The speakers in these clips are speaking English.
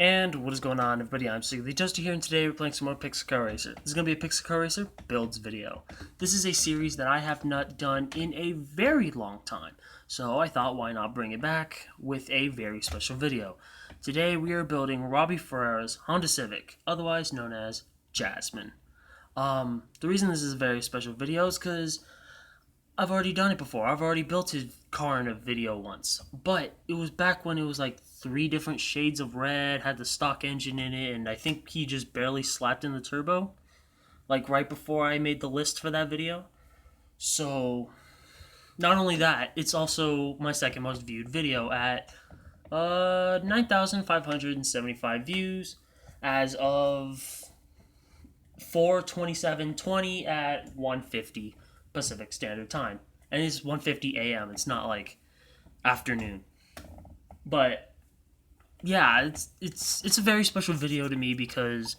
And what is going on, everybody? I'm Civic Toaster here, and today we're playing some more Pixel Car Racer. This is going to be a Pixel Car Racer builds video. This is a series that I have not done in a very long time, so I thought why not bring it back with a very special video. Today we are building Robbie Ferreira's Honda Civic, otherwise known as Jasmine. The reason this is a very special video is because I've already done it before. I've already built his car in a video once, but it was back when it was like 3 different shades of red, had the stock engine in it, and I think he just barely slapped in the turbo, like right before I made the list for that video. So, not only that, it's also my second most viewed video at 9,575 views as of 4/27/20 at 1:50 Pacific Standard Time. And it's 1:50 a.m. It's not like afternoon. But yeah, it's a very special video to me because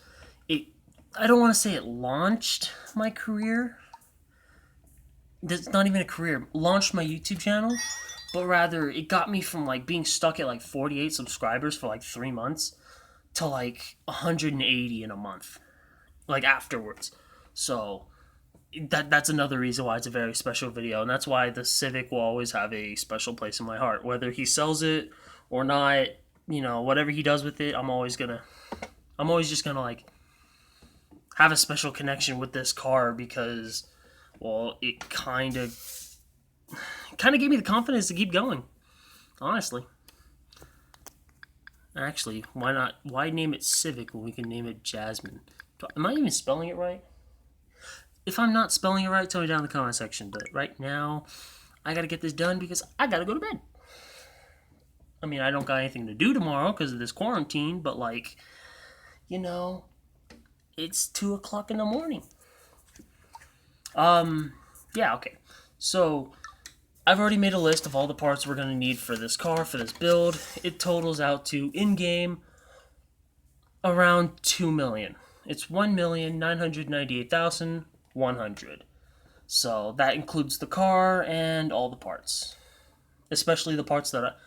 I don't want to say it launched my career. That's not even a career. Launched my YouTube channel, but rather it got me from like being stuck at like 48 subscribers for like 3 months to like 180 in a month, like afterwards. So that's another reason why it's a very special video, and that's why the Civic will always have a special place in my heart. Whether he sells it or not, whatever he does with it, I'm always just gonna like have a special connection with this car because, well, it kind of gave me the confidence to keep going. Honestly, actually, why not? Why name it Civic when we can name it Jasmine? Am I even spelling it right? If I'm not spelling it right, tell me down in the comment section. But right now, I gotta get this done because I gotta go to bed. I mean, I don't got anything to do tomorrow because of this quarantine, but like, it's 2 o'clock in the morning. Yeah, okay. So, I've already made a list of all the parts we're gonna need for this car, for this build. It totals out to, in-game, around 2 million. It's 1,998,100. So that includes the car and all the parts, especially the parts that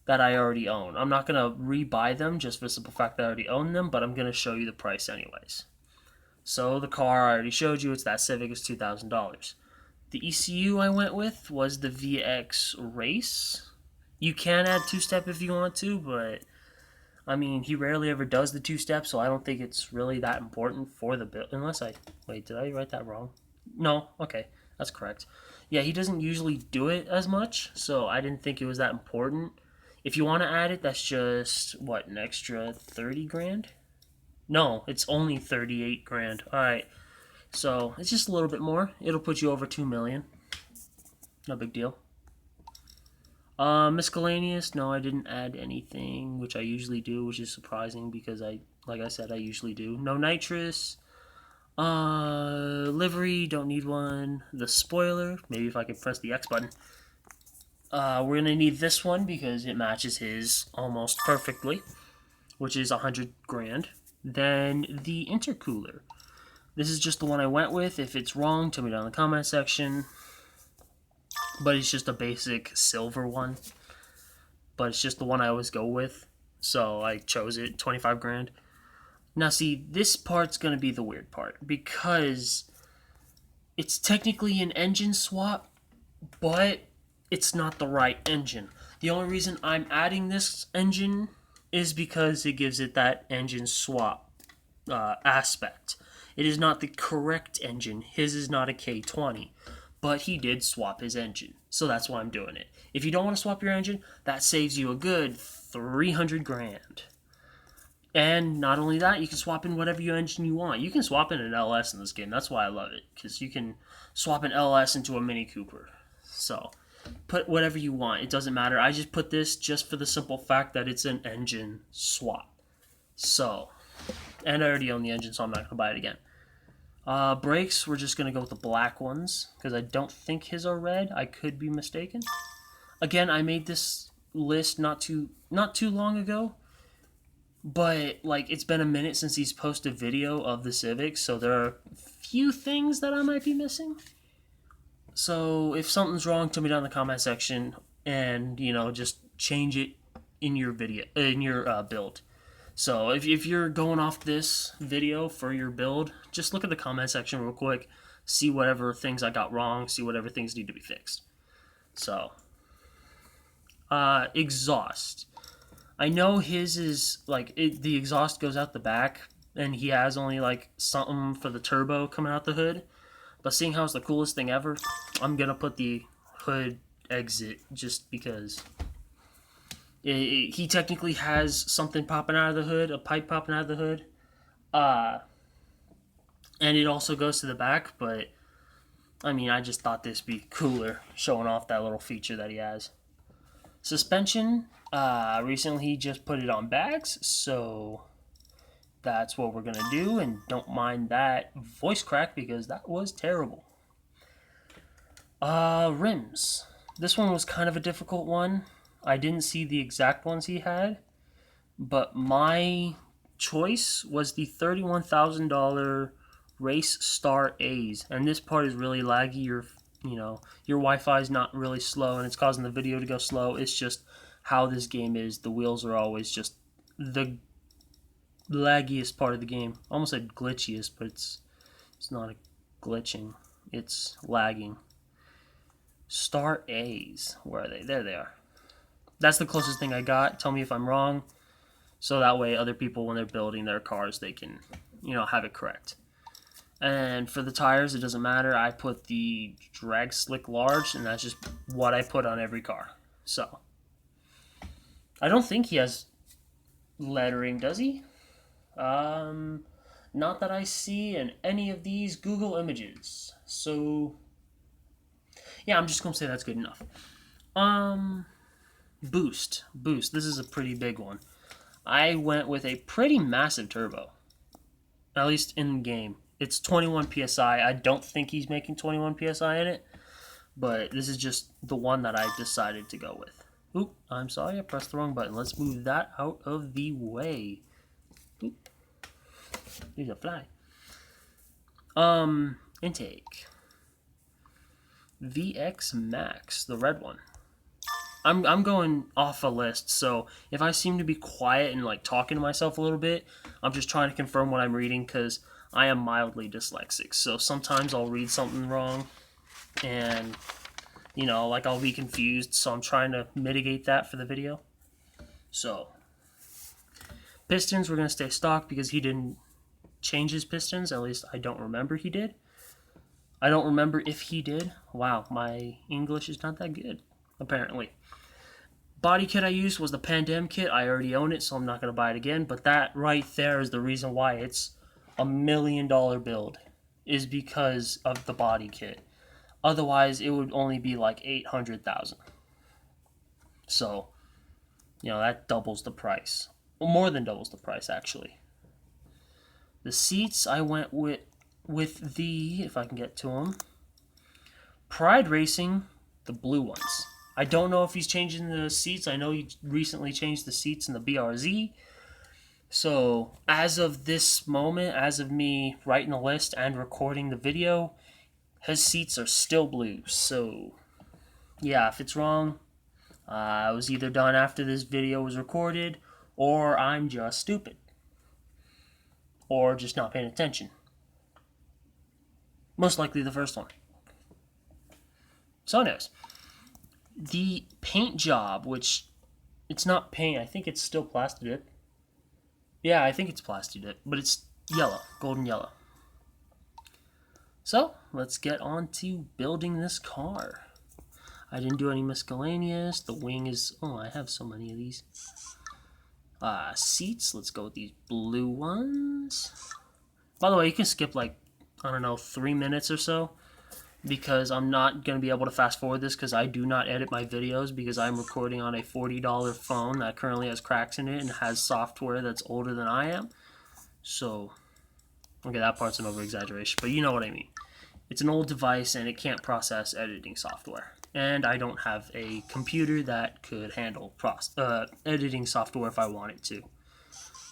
I already own. I'm not gonna rebuy them just for the simple fact that I already own them, but I'm gonna show you the price anyways. So the car I already showed you, it's that Civic, is $2,000. The ECU I went with was the VX Race. You can add 2-step if you want to, but I mean, he rarely ever does the 2-step, so I don't think it's really that important for the build. Wait, did I write that wrong? No, okay, that's correct. Yeah, he doesn't usually do it as much, so I didn't think it was that important. If you want to add it, that's just, what, an extra 30 grand? No, it's only 38 grand. Alright, so it's just a little bit more. It'll put you over 2 million. No big deal. Miscellaneous, no, I didn't add anything, which I usually do, which is surprising because like I said, I usually do. No nitrous. Livery, don't need one. The spoiler, maybe if I could press the X button. We're gonna need this one because it matches his almost perfectly, which is 100 grand. Then the intercooler. This is just the one I went with. If it's wrong, tell me down in the comment section. But it's just a basic silver one. But it's just the one I always go with. So I chose it, 25 grand. Now see, this part's going to be the weird part. Because it's technically an engine swap, but it's not the right engine. The only reason I'm adding this engine is because it gives it that engine swap aspect. It is not the correct engine. His is not a K20. But he did swap his engine, so that's why I'm doing it. If you don't want to swap your engine, that saves you a good 300 grand. And not only that, you can swap in whatever your engine you want. You can swap in an LS in this game. That's why I love it, because you can swap an LS into a Mini Cooper. So, put whatever you want. It doesn't matter. I just put this just for the simple fact that it's an engine swap. So, and I already own the engine, so I'm not going to buy it again. Brakes, we're just going to go with the black ones, because I don't think his are red. I could be mistaken. Again, I made this list not too long ago, but like it's been a minute since he's posted a video of the Civic, so there are a few things that I might be missing. So if something's wrong, tell me down in the comment section, and just change it in your video, in your build. So if you're going off this video for your build, just look at the comment section real quick, see whatever things I got wrong, see whatever things need to be fixed. So, exhaust. I know his is, like, the exhaust goes out the back, and he has only, like, something for the turbo coming out the hood. But seeing how it's the coolest thing ever, I'm going to put the hood exit just because he technically has something popping out of the hood, a pipe popping out of the hood. And it also goes to the back, but, I mean, I just thought this would be cooler, showing off that little feature that he has. Suspension, recently he just put it on bags, so that's what we're going to do, and don't mind that voice crack because that was terrible. Rims. This one was kind of a difficult one. I didn't see the exact ones he had, but my choice was the $31,000 Race Star A's, and this part is really laggy. Your Wi-Fi is not really slow, and it's causing the video to go slow. It's just how this game is. The wheels are always just the laggiest part of the game. Almost said glitchiest, but it's not a glitching. It's lagging. Star A's. Where are they? There they are. That's the closest thing I got. Tell me if I'm wrong. So that way other people, when they're building their cars, they can, have it correct. And for the tires, it doesn't matter. I put the Drag Slick Large, and that's just what I put on every car. So, I don't think he has lettering, does he? Not that I see in any of these Google images. So, yeah, I'm just going to say that's good enough. Boost. This is a pretty big one. I went with a pretty massive turbo. At least in game. It's 21 PSI. I don't think he's making 21 PSI in it. But this is just the one that I decided to go with. Oop, I'm sorry, I pressed the wrong button. Let's move that out of the way. Oop. There's a fly. Intake. VX Max, the red one. I'm going off a list, so if I seem to be quiet and like talking to myself a little bit, I'm just trying to confirm what I'm reading because I am mildly dyslexic. So sometimes I'll read something wrong and, like I'll be confused, so I'm trying to mitigate that for the video. So, pistons, we're going to stay stock because he didn't change his pistons, at least I don't remember he did. I don't remember if he did. Wow, my English is not that good, apparently. Body kit I used was the Pandem kit. I already own it, so I'm not going to buy it again. But that right there is the reason why it's $1 million build, is because of the body kit. Otherwise, it would only be like $800,000. So, that doubles the price. Well, more than doubles the price, actually. The seats, I went with the, if I can get to them, Pride Racing, the blue ones. I don't know if he's changing the seats. I know he recently changed the seats in the BRZ. So, as of this moment, as of me writing the list and recording the video, his seats are still blue. So, yeah, if it's wrong, I was either done after this video was recorded, or I'm just stupid. Or just not paying attention. Most likely the first one. So anyways, the paint job, which it's not paint, I think it's still plastic dip. Yeah, I think it's plastic dip, but it's yellow, golden yellow. So, let's get on to building this car. I didn't do any miscellaneous. The wing is, I have so many of these. Seats, let's go with these blue ones. By the way, you can skip like, 3 minutes or so, because I'm not going to be able to fast forward this because I do not edit my videos because I'm recording on a $40 phone that currently has cracks in it and has software that's older than I am. So, okay, that part's an over-exaggeration, but you know what I mean. It's an old device and it can't process editing software. And I don't have a computer that could handle editing software if I wanted to.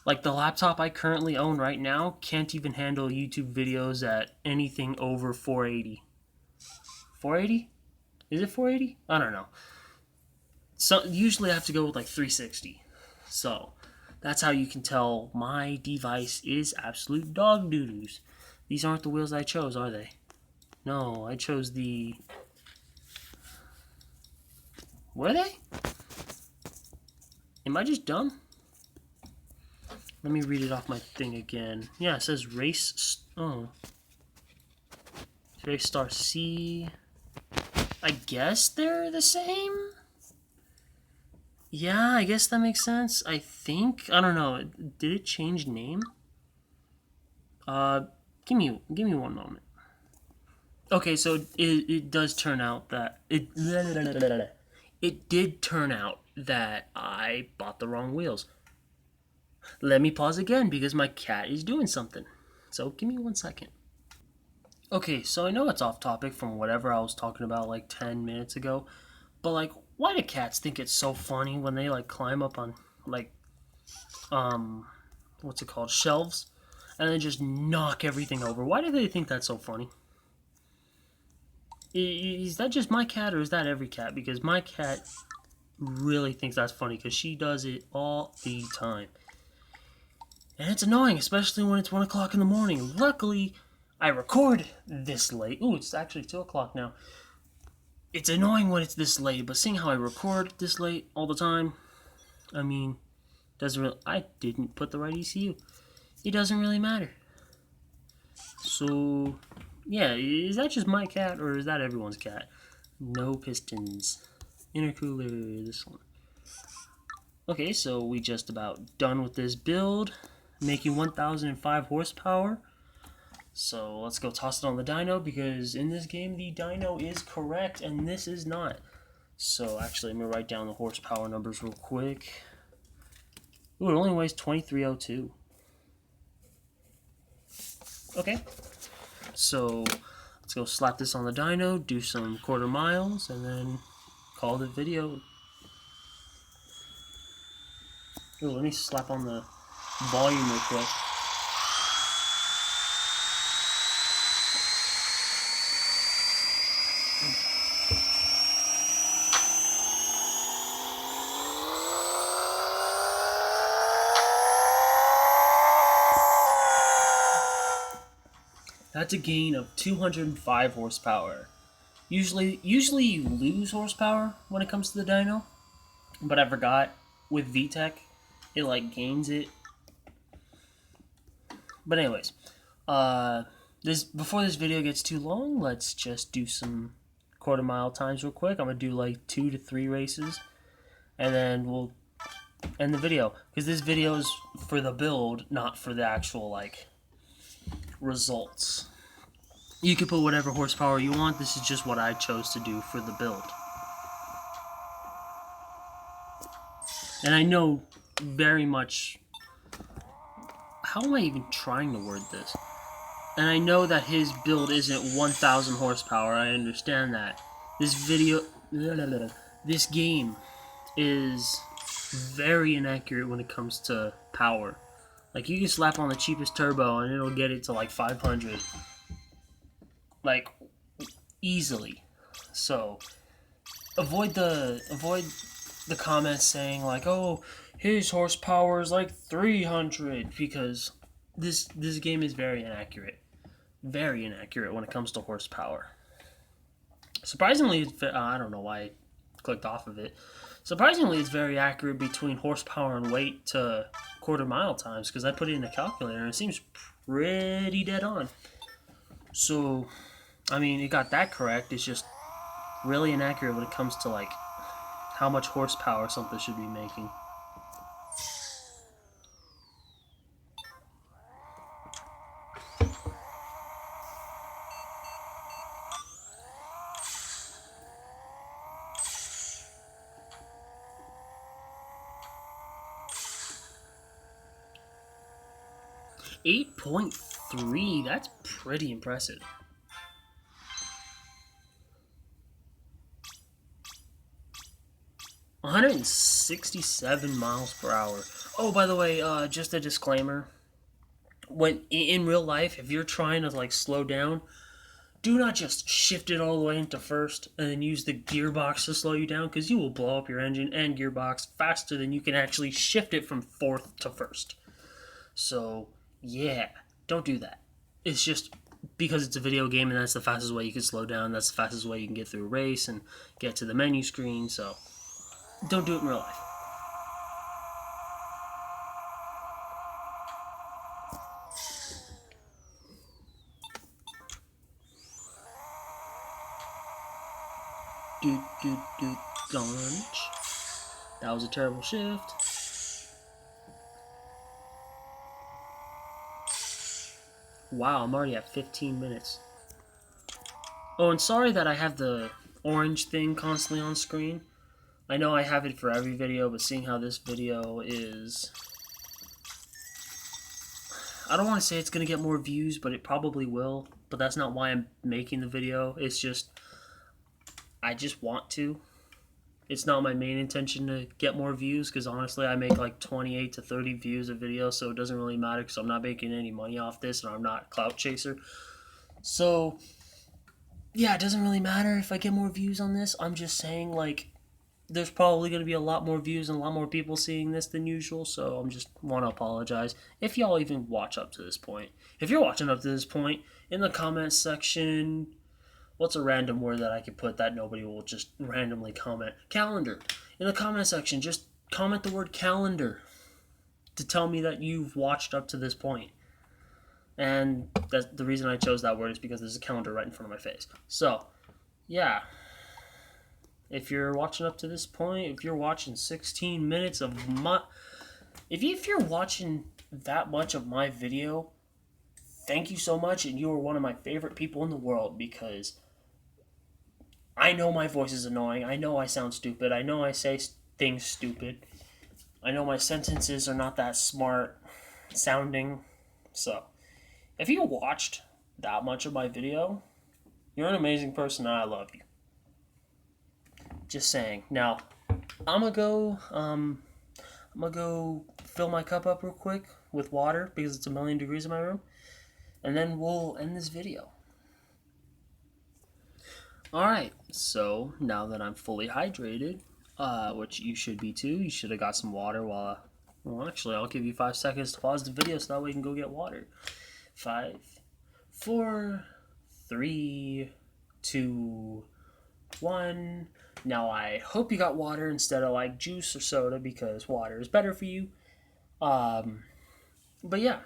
Like the laptop I currently own right now can't even handle YouTube videos at anything over 480. 480? Is it 480? I don't know. So usually I have to go with like 360. So That's how you can tell my device is absolute dog doo-doos. These aren't the wheels I chose, are they? No, I chose the... Were they? Am I just dumb? Let me read it off my thing again. Yeah, it says race... Oh. Race Star C... I guess they're the same? Yeah, I guess that makes sense. I think. I don't know. Did it change name? Give me one moment. Okay, so it does turn out that it did turn out that I bought the wrong wheels. Let me pause again because my cat is doing something. So give me 1 second. Okay, so I know it's off topic from whatever I was talking about like 10 minutes ago, but like, why do cats think it's so funny when they like climb up on like what's it called, shelves, and then just knock everything over? Why do they think that's so funny? Is that just my cat, or is that every cat? Because my cat really thinks that's funny because she does it all the time. And it's annoying, especially when it's 1 o'clock in the morning. Luckily, I record this late. Ooh, it's actually 2 o'clock now. It's annoying when it's this late, but seeing how I record this late all the time, I mean, doesn't really... I didn't put the right ECU. It doesn't really matter. So, yeah, is that just my cat, or is that everyone's cat? No pistons. Intercooler, this one. Okay, so we just about done with this build, making 1,005 horsepower. So let's go toss it on the dyno, because in this game the dyno is correct and this is not. So actually, I'm going to write down the horsepower numbers real quick. Ooh, it only weighs 2302. Okay, so let's go slap this on the dyno, do some quarter miles, and then call the video. Ooh, let me slap on the volume real quick. That's a gain of 205 horsepower. Usually you lose horsepower when it comes to the dyno, but I forgot with VTEC, it like gains it. But anyways, before this video gets too long, let's just do some quarter mile times real quick. I'm gonna do like 2 to 3 races, and then we'll end the video, because this video is for the build, not for the actual like results. You can put whatever horsepower you want. This is just what I chose to do for the build. And I know very much... How am I even trying to word this? And I know that his build isn't 1,000 horsepower. I understand that. This game is very inaccurate when it comes to power. Like, you can slap on the cheapest turbo and it'll get it to like 500. Like, easily. So, avoid the comments saying like, oh, his horsepower is like 300, because this game is very inaccurate. Very inaccurate when it comes to horsepower. Surprisingly, I don't know why I clicked off of it. Surprisingly, it's very accurate between horsepower and weight to quarter mile times, because I put it in a calculator and it seems pretty dead on. So, I mean, it got that correct. It's just really inaccurate when it comes to like how much horsepower something should be making. .3, that's pretty impressive. .167 miles per hour. Oh, by the way, just a disclaimer. When in real life, if you're trying to like slow down, do not just shift it all the way into first and then use the gearbox to slow you down, because you will blow up your engine and gearbox faster than you can actually shift it from fourth to first. So, yeah, don't do that. It's just because it's a video game and that's the fastest way you can slow down, that's the fastest way you can get through a race and get to the menu screen, so don't do it in real life. Launch. That was a terrible shift. Wow, I'm already at 15 minutes. Oh, and sorry that I have the orange thing constantly on screen. I know I have it for every video, but seeing how this video is... I don't want to say it's going to get more views, but it probably will. But that's not why I'm making the video. It's just... I just want to. It's not my main intention to get more views, because honestly I make like 28 to 30 views a video, so it doesn't really matter because I'm not making any money off this and I'm not a clout chaser. So yeah, it doesn't really matter if I get more views on this. I'm just saying, like, there's probably going to be a lot more views and a lot more people seeing this than usual, so I'm just want to apologize if y'all even watch up to this point. If you're watching up to this point, in the comments section, what's a random word that I could put that nobody will just randomly comment? Calendar. In the comment section, just comment the word calendar to tell me that you've watched up to this point. And that's the reason I chose that word is because there's a calendar right in front of my face. So, yeah. If you're watching up to this point, if you're watching 16 minutes of my... If you're watching that much of my video, thank you so much, and you are one of my favorite people in the world, because I know my voice is annoying. I know I sound stupid. I know I say things stupid. I know my sentences are not that smart sounding. So, if you watched that much of my video, you're an amazing person and I love you. Just saying. Now, I'm gonna go fill my cup up real quick with water because it's 1,000,000 degrees in my room, and then we'll end this video. Alright, so now that I'm fully hydrated, which you should be too, you should have got some water while well, actually, I'll give you 5 seconds to pause the video so that way you can go get water. 5, 4, 3, 2, 1. Now, I hope you got water instead of like juice or soda, because water is better for you. But yeah,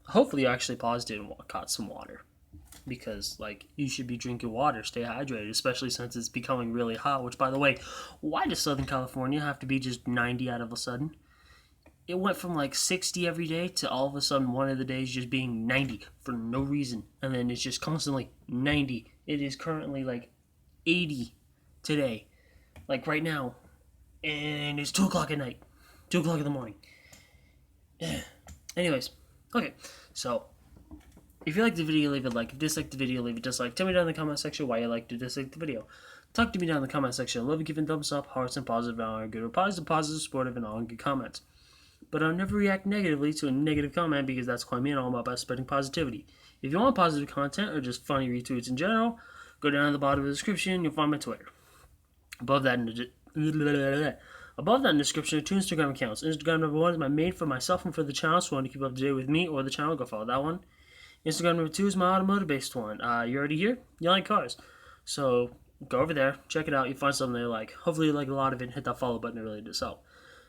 hopefully you actually paused it and got some water, because like you should be drinking water, stay hydrated, especially since it's becoming really hot. Which, by the way, why does Southern California have to be just 90 out of a sudden? It went from like 60 every day to all of a sudden one of the days just being 90 for no reason, and then it's just constantly 90. It is currently like 80 today, like right now, and it's 2 o'clock at night, 2 o'clock in the morning. Anyways, okay, so if you liked the video, leave a like. If you disliked the video, leave a dislike. Tell me down in the comment section why you liked or disliked the video. Talk to me down in the comment section. I love you giving thumbs up, hearts, and positive, and all good, or positive, supportive, and all good comments. But I'll never react negatively to a negative comment, because that's quite me and all about spreading positivity. If you want positive content or just funny retweets in general, go down to the bottom of the description. You'll find my Twitter. Above that in the description are 2 Instagram accounts. Instagram number 1 is my main for myself and for the channel, so if you want to keep up to date with me or the channel, go follow that one. Instagram number 2 is my automotive based one. You're already here? You like cars. So go over there, check it out. You'll find something there you like. Hopefully you like a lot of it, and hit that follow button. It really does help.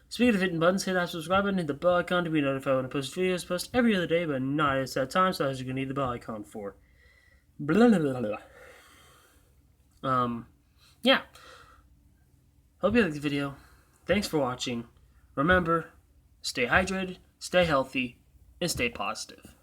Speaking of hitting buttons, hit that subscribe button, hit the bell icon to be notified when I post videos. Post every other day, but not at that time, so that's what you're going to need the bell icon for. Blah, blah, blah, blah. Yeah. Hope you liked the video. Thanks for watching. Remember, stay hydrated, stay healthy, and stay positive.